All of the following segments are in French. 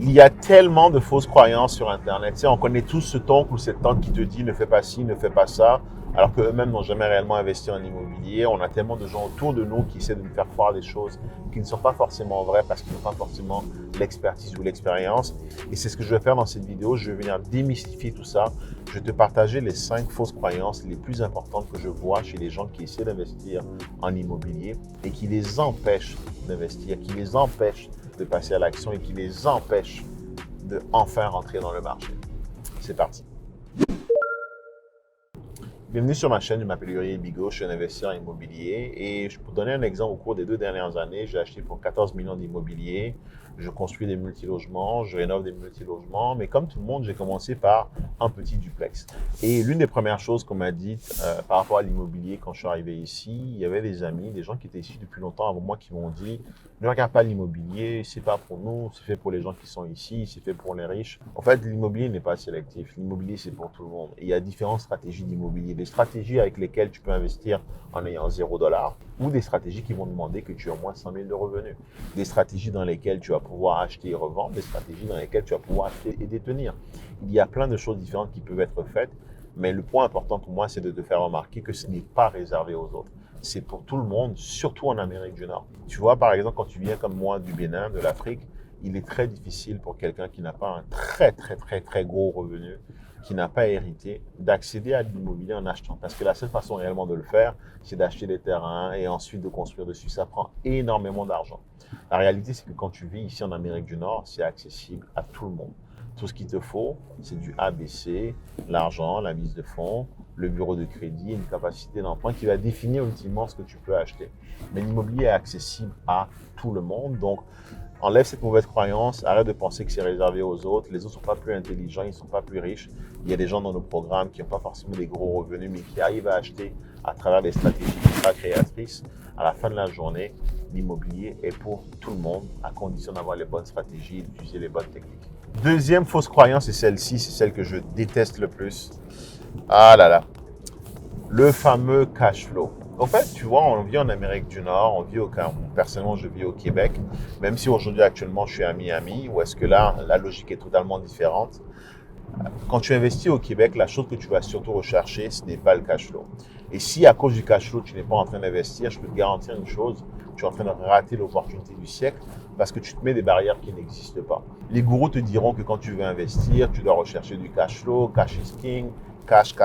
Il y a tellement de fausses croyances sur Internet. Tu sais, on connaît tous cet oncle ou cette tante qui te dit ne fais pas ci, ne fais pas ça, alors qu'eux-mêmes n'ont jamais réellement investi en immobilier. On a tellement de gens autour de nous qui essaient de nous faire croire des choses qui ne sont pas forcément vraies parce qu'ils n'ont pas forcément l'expertise ou l'expérience. Et c'est ce que je vais faire dans cette vidéo. Je vais venir démystifier tout ça. Je vais te partager les 5 fausses croyances les plus importantes que je vois chez les gens qui essaient d'investir en immobilier et qui les empêchent d'investir, qui les empêchent de passer à l'action et qui les empêche de enfin rentrer dans le marché. C'est parti. Bienvenue sur ma chaîne, je m'appelle Uriel Bigot, je suis un investisseur immobilier et pour donner un exemple, au cours des 2 dernières années, j'ai acheté pour 14 millions d'immobilier, je construis des multilogements, je rénove des multilogements, mais comme tout le monde, j'ai commencé par un petit duplex. Et l'une des premières choses qu'on m'a dites par rapport à l'immobilier quand je suis arrivé ici, il y avait des amis, des gens qui étaient ici depuis longtemps avant moi qui m'ont dit « Ne regarde pas l'immobilier, c'est pas pour nous, c'est fait pour les gens qui sont ici, c'est fait pour les riches. » En fait, l'immobilier n'est pas sélectif, l'immobilier c'est pour tout le monde. Et il y a différentes stratégies d'immobilier, des stratégies avec lesquelles tu peux investir en ayant $0 ou des stratégies qui vont demander que tu aies au moins 100 000 de revenus. Des stratégies dans lesquelles tu vas pouvoir acheter et revendre, des stratégies dans lesquelles tu vas pouvoir acheter et détenir. Il y a plein de choses différentes qui peuvent être faites, mais le point important pour moi, c'est de te faire remarquer que ce n'est pas réservé aux autres. C'est pour tout le monde, surtout en Amérique du Nord. Tu vois, par exemple, quand tu viens comme moi du Bénin, de l'Afrique, il est très difficile pour quelqu'un qui n'a pas un très gros revenu, qui n'a pas hérité, d'accéder à l'immobilier en achetant. Parce que la seule façon réellement de le faire, c'est d'acheter des terrains et ensuite de construire dessus. Ça prend énormément d'argent. La réalité, c'est que quand tu vis ici en Amérique du Nord, c'est accessible à tout le monde. Tout ce qu'il te faut, c'est du ABC, l'argent, la mise de fonds, le bureau de crédit, une capacité d'emprunt qui va définir ultimement ce que tu peux acheter. Mais l'immobilier est accessible à tout le monde. Donc, enlève cette mauvaise croyance, arrête de penser que c'est réservé aux autres. Les autres ne sont pas plus intelligents, ils ne sont pas plus riches. Il y a des gens dans nos programmes qui n'ont pas forcément des gros revenus, mais qui arrivent à acheter à travers des stratégies ultra créatrices. À la fin de la journée, l'immobilier est pour tout le monde, à condition d'avoir les bonnes stratégies et d'utiliser les bonnes techniques. Deuxième fausse croyance, c'est celle-ci, c'est celle que je déteste le plus. Ah là là, le fameux cash flow. En fait, tu vois, on vit en Amérique du Nord, on vit personnellement, je vis au Québec, même si aujourd'hui, actuellement, je suis à Miami, où est-ce que là, la logique est totalement différente. Quand tu investis au Québec, la chose que tu vas surtout rechercher, ce n'est pas le cash flow. Et si à cause du cash flow, tu n'es pas en train d'investir, je peux te garantir une chose, tu es en train de rater l'opportunité du siècle parce que tu te mets des barrières qui n'existent pas. Les gourous te diront que quand tu veux investir, tu dois rechercher du cash flow, cash is king, cash.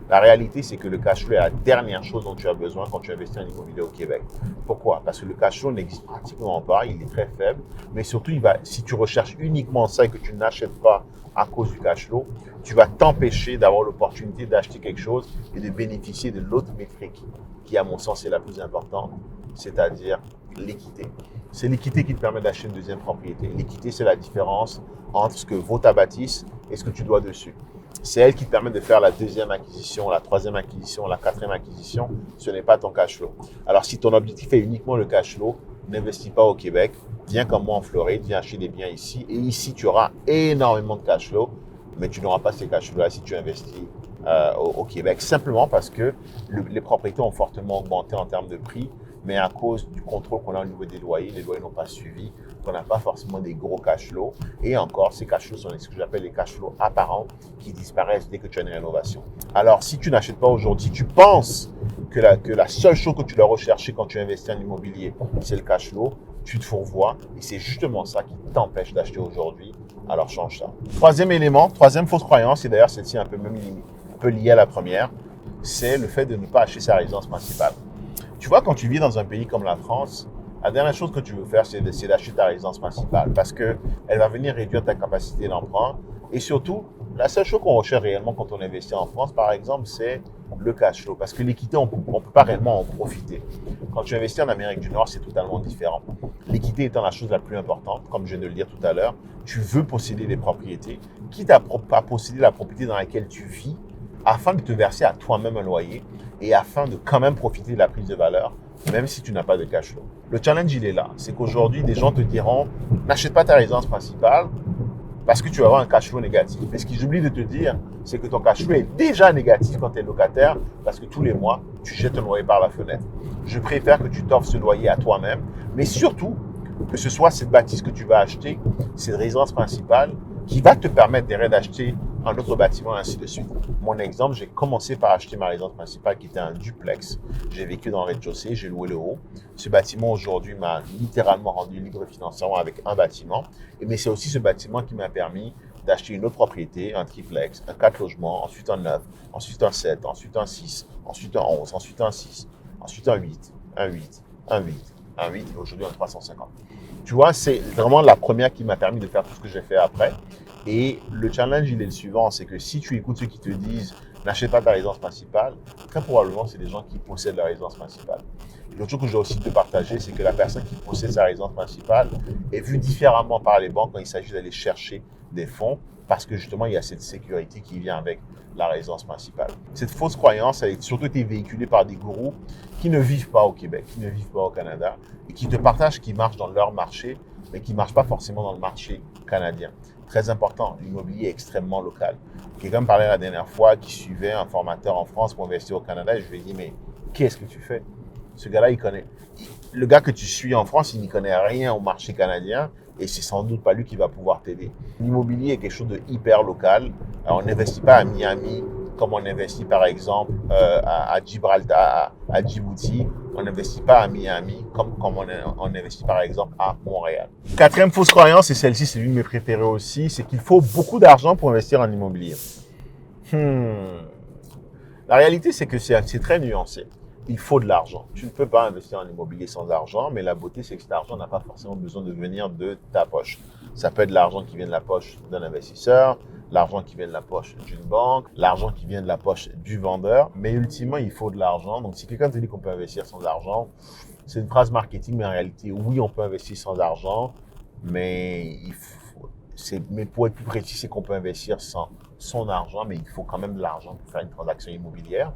La réalité, c'est que le cash flow est la dernière chose dont tu as besoin quand tu investis en immobilier au Québec. Pourquoi? Parce que le cash flow n'existe pratiquement pas, il est très faible, mais surtout, si tu recherches uniquement ça et que tu n'achètes pas à cause du cash flow, tu vas t'empêcher d'avoir l'opportunité d'acheter quelque chose et de bénéficier de l'autre métrique qui, à mon sens, est la plus importante, c'est-à-dire l'équité. C'est l'équité qui te permet d'acheter une deuxième propriété. L'équité, c'est la différence entre ce que vaut ta bâtisse et ce que tu dois dessus. C'est elle qui te permet de faire la deuxième acquisition, la troisième acquisition, la quatrième acquisition. Ce n'est pas ton cash flow. Alors, si ton objectif est uniquement le cash flow, n'investis pas au Québec. Viens comme moi en Floride, viens acheter des biens ici. Et ici, tu auras énormément de cash flow, mais tu n'auras pas ces cash flows-là si tu investis au Québec. Simplement parce que les propriétés ont fortement augmenté en termes de prix, mais à cause du contrôle qu'on a au niveau des loyers, les loyers n'ont pas suivi, qu'on n'a pas forcément des gros cash flows. Et encore, ces cash flows sont ce que j'appelle les cash flows apparents qui disparaissent dès que tu as une rénovation. Alors, si tu n'achètes pas aujourd'hui, tu penses que la seule chose que tu dois rechercher quand tu investis en immobilier, c'est le cash flow, tu te fourvoies et c'est justement ça qui t'empêche d'acheter aujourd'hui. Alors, change ça. Troisième élément, troisième fausse croyance, et d'ailleurs celle-ci est un peu liée à la première, c'est le fait de ne pas acheter sa résidence principale. Tu vois, quand tu vis dans un pays comme la France, la dernière chose que tu veux faire, c'est d'essayer d'acheter ta résidence principale parce qu'elle va venir réduire ta capacité d'emprunt. Et surtout, la seule chose qu'on recherche réellement quand on investit en France, par exemple, c'est le cash flow. Parce que l'équité, on ne peut pas réellement en profiter. Quand tu investis en Amérique du Nord, c'est totalement différent. L'équité étant la chose la plus importante, comme je viens de le dire tout à l'heure, tu veux posséder des propriétés, quitte à posséder la propriété dans laquelle tu vis, afin de te verser à toi-même un loyer et afin de quand même profiter de la prise de valeur, même si tu n'as pas de cash flow. Le challenge, il est là. C'est qu'aujourd'hui, des gens te diront, n'achète pas ta résidence principale parce que tu vas avoir un cash flow négatif. Mais ce qu'ils oublient de te dire, c'est que ton cash flow est déjà négatif quand tu es locataire parce que tous les mois, tu jettes un loyer par la fenêtre. Je préfère que tu t'offres ce loyer à toi-même, mais surtout, Que ce soit cette bâtisse que tu vas acheter, cette résidence principale, qui va te permettre derrière d'acheter un autre bâtiment, ainsi de suite. Mon exemple, j'ai commencé par acheter ma résidence principale qui était un duplex. J'ai vécu dans le rez-de-chaussée, j'ai loué le haut. Ce bâtiment aujourd'hui m'a littéralement rendu libre financièrement avec un bâtiment. Mais c'est aussi ce bâtiment qui m'a permis d'acheter une autre propriété, un triplex, un 4 logements, ensuite un 9, ensuite un 7, ensuite un 6, ensuite un 11, ensuite un 6, ensuite un 8, un 8, un 8, un 8 et aujourd'hui un 350. Tu vois, c'est vraiment la première qui m'a permis de faire tout ce que j'ai fait après. Et le challenge, il est le suivant, c'est que si tu écoutes ceux qui te disent n'achète pas ta résidence principale, très probablement, c'est des gens qui possèdent la résidence principale. L'autre chose que je dois aussi te partager, c'est que la personne qui possède sa résidence principale est vue différemment par les banques quand il s'agit d'aller chercher des fonds parce que justement, il y a cette sécurité qui vient avec la résidence principale. Cette fausse croyance a surtout été véhiculée par des gourous qui ne vivent pas au Québec, qui ne vivent pas au Canada et qui te partagent ce qui marche dans leur marché, mais qui ne marche pas forcément dans le marché canadien. Très important, l'immobilier est extrêmement local. Quelqu'un me parlait la dernière fois qui suivait un formateur en France pour investir au Canada et je lui ai dit, mais qu'est-ce que tu fais? Ce gars-là, il connaît. Le gars que tu suis en France, il n'y connaît rien au marché canadien et c'est sans doute pas lui qui va pouvoir t'aider. L'immobilier est quelque chose de hyper local. Alors, on n'investit pas à Miami comme on investit par exemple à Gibraltar, à Djibouti. On n'investit pas à Miami comme on investit par exemple à Montréal. Quatrième fausse croyance, et celle-ci c'est l'une de mes préférées aussi, c'est qu'il faut beaucoup d'argent pour investir en immobilier. La réalité c'est que c'est très nuancé. Il faut de l'argent. Tu ne peux pas investir en immobilier sans argent, mais la beauté, c'est que cet argent n'a pas forcément besoin de venir de ta poche. Ça peut être l'argent qui vient de la poche d'un investisseur, l'argent qui vient de la poche d'une banque, l'argent qui vient de la poche du vendeur, mais ultimement, il faut de l'argent. Donc, si quelqu'un te dit qu'on peut investir sans argent, c'est une phrase marketing, mais en réalité, oui, on peut investir sans argent, mais mais pour être plus précis, c'est qu'on peut investir sans son argent, mais il faut quand même de l'argent pour faire une transaction immobilière.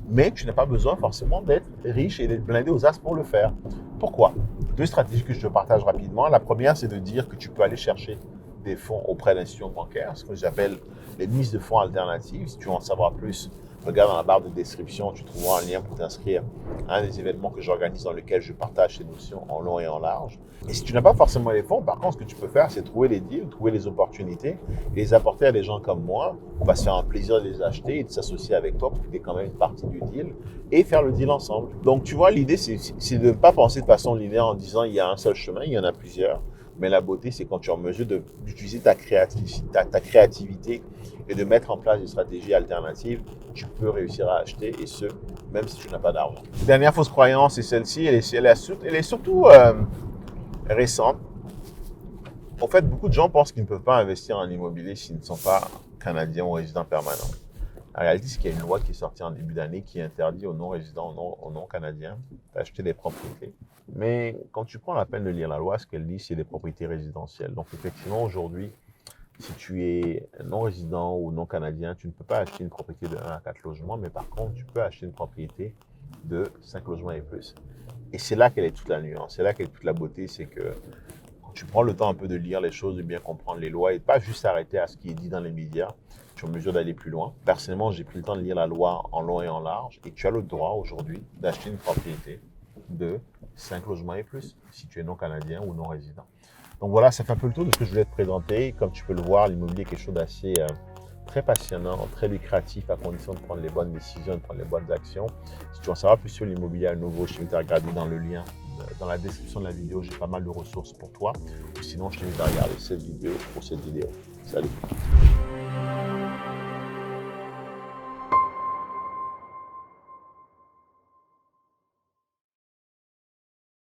Mais tu n'as pas besoin forcément d'être riche et d'être blindé aux as pour le faire. Pourquoi? Deux stratégies que je te partage rapidement. La première, c'est de dire que tu peux aller chercher des fonds auprès d'institutions bancaires, ce que j'appelle les mises de fonds alternatives. Si tu veux en savoir plus, regarde dans la barre de description, tu trouveras un lien pour t'inscrire à un des événements que j'organise dans lequel je partage ces notions en long et en large. Et si tu n'as pas forcément les fonds, par contre, ce que tu peux faire, c'est trouver les deals, trouver les opportunités et les apporter à des gens comme moi. On va se faire un plaisir de les acheter et de s'associer avec toi pour que tu aies quand même une partie du deal et faire le deal ensemble. Donc, tu vois, l'idée, c'est de ne pas penser de façon linéaire en disant il y a un seul chemin, il y en a plusieurs. Mais la beauté, c'est quand tu es en mesure d'utiliser ta créativité et de mettre en place des stratégies alternatives, tu peux réussir à acheter, et ce, même si tu n'as pas d'argent. Dernière fausse croyance, c'est celle-ci, elle est surtout récente. En fait, beaucoup de gens pensent qu'ils ne peuvent pas investir en immobilier s'ils ne sont pas canadiens ou résidents permanents. La réalité, c'est qu'il y a une loi qui est sortie en début d'année qui interdit aux non-résidents, aux non-canadiens d'acheter des propriétés. Mais quand tu prends la peine de lire la loi, ce qu'elle dit, c'est des propriétés résidentielles. Donc effectivement, aujourd'hui, si tu es non-résident ou non-canadien, tu ne peux pas acheter une propriété de 1 à 4 logements, mais par contre, tu peux acheter une propriété de 5 logements et plus. Et c'est là qu'elle est toute la nuance, c'est là qu'elle est toute la beauté, c'est que quand tu prends le temps un peu de lire les choses, de bien comprendre les lois et pas juste s'arrêter à ce qui est dit dans les médias, tu es en mesure d'aller plus loin. Personnellement, j'ai pris le temps de lire la loi en long et en large et tu as le droit aujourd'hui d'acheter une propriété de 5 logements et plus, si tu es non-canadien ou non-résident. Donc voilà, ça fait un peu le tour de ce que je voulais te présenter. Comme tu peux le voir, l'immobilier est quelque chose d'assez très passionnant, très lucratif à condition de prendre les bonnes décisions, de prendre les bonnes actions. Si tu veux en savoir plus sur l'immobilier à nouveau, je t'invite à regarder dans le lien, dans la description de la vidéo, j'ai pas mal de ressources pour toi. Ou sinon, je t'invite à regarder cette vidéo pour cette vidéo. Salut!